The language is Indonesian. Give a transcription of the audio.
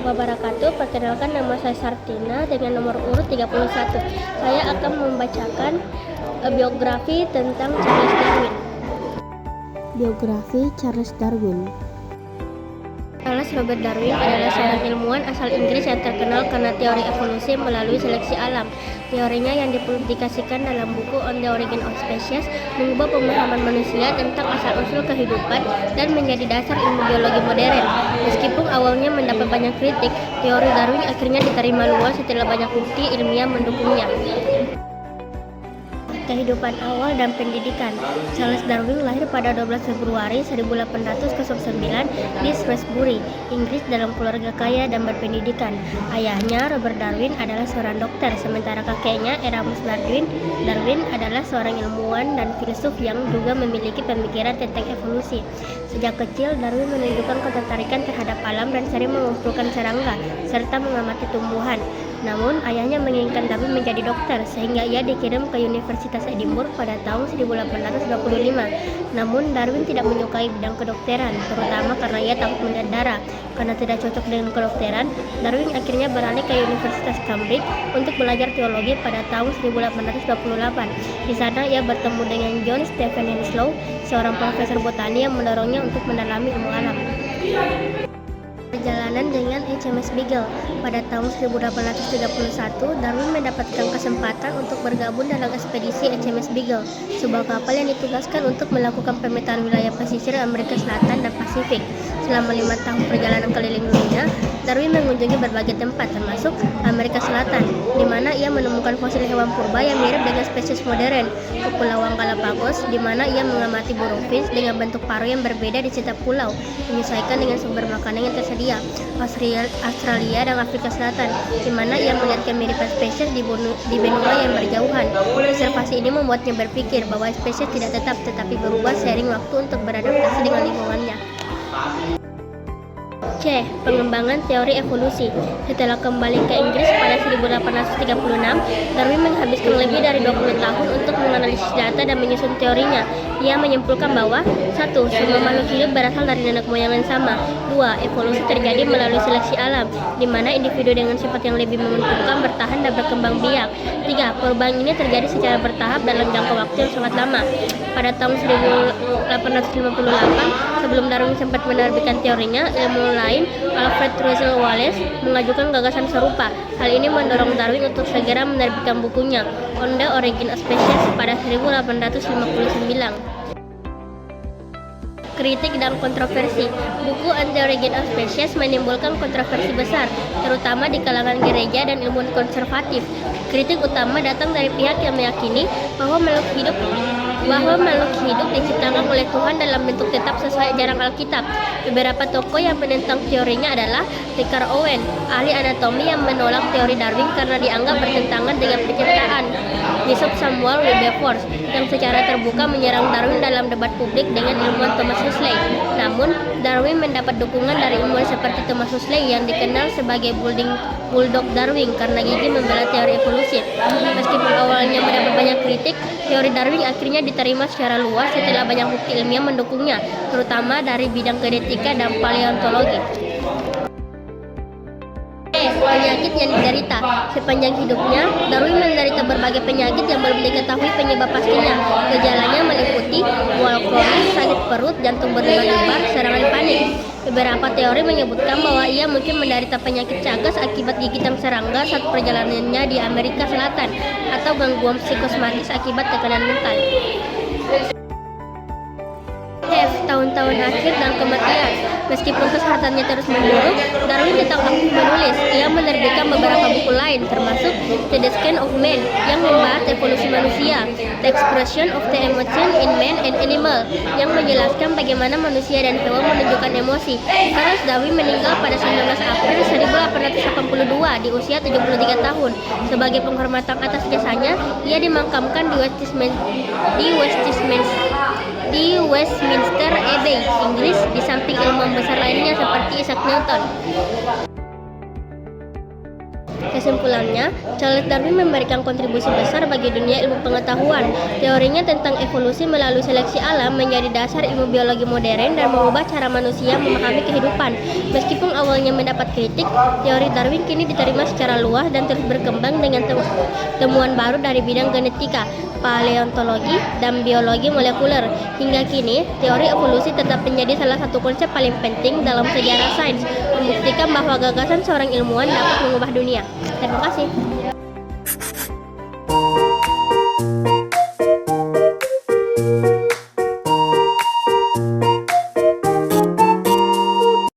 wabarakatuh. Perkenalkan, nama saya Sartina dengan nomor urut 31. Saya akan membacakan biografi tentang Charles Darwin. Biografi Charles Darwin. Charles Robert Darwin adalah seorang ilmuwan asal Inggris yang terkenal karena teori evolusi melalui seleksi alam. Teorinya yang dipublikasikan dalam buku On the Origin of Species mengubah pemahaman manusia tentang asal-usul kehidupan dan menjadi dasar ilmu biologi modern. Meskipun awalnya mendapat banyak kritik, teori Darwin akhirnya diterima luas setelah banyak bukti ilmiah mendukungnya. Kehidupan awal dan pendidikan. Charles Darwin lahir pada 12 Februari 1809 di Shrewsbury, Inggris dalam keluarga kaya dan berpendidikan. Ayahnya, Robert Darwin, adalah seorang dokter, sementara kakeknya, Erasmus Darwin, adalah seorang ilmuwan dan filsuf yang juga memiliki pemikiran tentang evolusi. Sejak kecil, Darwin menunjukkan ketertarikan terhadap alam dan sering mengumpulkan serangga serta mengamati tumbuhan. Namun, ayahnya menginginkan Darwin menjadi dokter, sehingga ia dikirim ke Universitas Edinburgh pada tahun 1825. Namun, Darwin tidak menyukai bidang kedokteran, terutama karena ia takut melihat darah. Karena tidak cocok dengan kedokteran, Darwin akhirnya beralih ke Universitas Cambridge untuk belajar teologi pada tahun 1828. Di sana, ia bertemu dengan John Stephen Henslow, seorang profesor botani yang mendorongnya untuk mendalami ilmu alam. Perjalanan dengan HMS Beagle. Pada tahun 1831, Darwin mendapatkan kesempatan untuk bergabung dalam ekspedisi HMS Beagle, sebuah kapal yang ditugaskan untuk melakukan pemetaan wilayah pesisir Amerika Selatan dan Pasifik. Selama 5 tahun perjalanan keliling dunia, Darwin mengunjungi berbagai tempat, termasuk Amerika Selatan, di mana ia menemukan fosil hewan purba yang mirip dengan spesies modern, Kepulauan Galapagos, di mana ia mengamati burung finch dengan bentuk paruh yang berbeda di setiap pulau, menyesuaikan dengan sumber makanan yang tersedia, Australia dan Afrika Selatan, di mana ia melihat kemiripan spesies di benua yang berjauhan. Observasi ini membuatnya berpikir bahwa spesies tidak tetap tetapi berubah seiring waktu untuk beradaptasi dengan lingkungannya. C. Pengembangan teori evolusi. Setelah kembali ke Inggris pada 1836, Darwin menghabiskan lebih dari 20 tahun untuk menganalisis data dan menyusun teorinya. Ia menyimpulkan bahwa 1. Semua makhluk hidup berasal dari nenek moyang yang sama. 2. Evolusi terjadi melalui seleksi alam, di mana individu dengan sifat yang lebih menguntungkan bertahan dan berkembang biak. 3. Perubahan ini terjadi secara bertahap dalam jangka waktu yang sangat lama. Pada tahun 1858, sebelum Darwin sempat menerbitkan teorinya, ilmuwan lain Alfred Russel Wallace mengajukan gagasan serupa. Hal ini mendorong Darwin untuk segera menerbitkan bukunya On the Origin of Species pada 1859. Kritik dan kontroversi. Buku On the Origin of Species menimbulkan kontroversi besar, terutama di kalangan gereja dan ilmuwan konservatif. Kritik utama datang dari pihak yang meyakini bahwa makhluk hidup diciptakan oleh Tuhan dalam bentuk tetap sesuai ajaran Alkitab. Beberapa tokoh yang menentang teorinya adalah Richard Owen, ahli anatomi yang menolak teori Darwin karena dianggap bertentangan dengan penciptaan, Bishop Samuel Wilberforce, yang secara terbuka menyerang Darwin dalam debat publik dengan ilmuwan Thomas Huxley. Namun, Darwin mendapat dukungan dari ilmuwan seperti Thomas Huxley yang dikenal sebagai Bulldog Darwin karena gigih membela teori evolusi. Meskipun awalnya mendapat banyak kritik, teori Darwin akhirnya diterima secara luas setelah banyak bukti ilmiah mendukungnya, terutama dari bidang genetika dan paleontologi. Penyakit yang diderita. Sepanjang hidupnya, Darwin menderita berbagai penyakit yang belum diketahui penyebab pastinya. Gejalanya meliputi mual kronis, sakit perut, jantung berdebar-debar, serangan panik. Beberapa teori menyebutkan bahwa ia mungkin menderita penyakit Chagas akibat gigitan serangga saat perjalanannya di Amerika Selatan, atau gangguan psikosomatis akibat tekanan mental. Tahun-tahun akhir dan kematian. Meskipun kesehatannya terus menurun, Darwin tetap aktif menulis. Ia menerbitkan beberapa buku lain, termasuk The Descent of Man yang membahas evolusi manusia, The Expression of the Emotion in Man and Animal yang menjelaskan bagaimana manusia dan hewan menunjukkan emosi. Charles Darwin meninggal pada 19 April 1882 di usia 73 tahun. Sebagai penghormatan atas jasanya, ia dimakamkan di Westminster Abbey, Inggris, di samping ilmuwan besar lainnya seperti Isaac Newton. Kesimpulannya, Charles Darwin memberikan kontribusi besar bagi dunia ilmu pengetahuan. Teorinya tentang evolusi melalui seleksi alam menjadi dasar ilmu biologi modern dan mengubah cara manusia memahami kehidupan. Meskipun awalnya mendapat kritik, teori Darwin kini diterima secara luas dan terus berkembang dengan temuan baru dari bidang genetika, paleontologi, dan biologi molekuler. Hingga kini, teori evolusi tetap menjadi salah satu konsep paling penting dalam sejarah sains, membuktikan bahwa gagasan seorang ilmuwan dapat mengubah dunia. Terima kasih.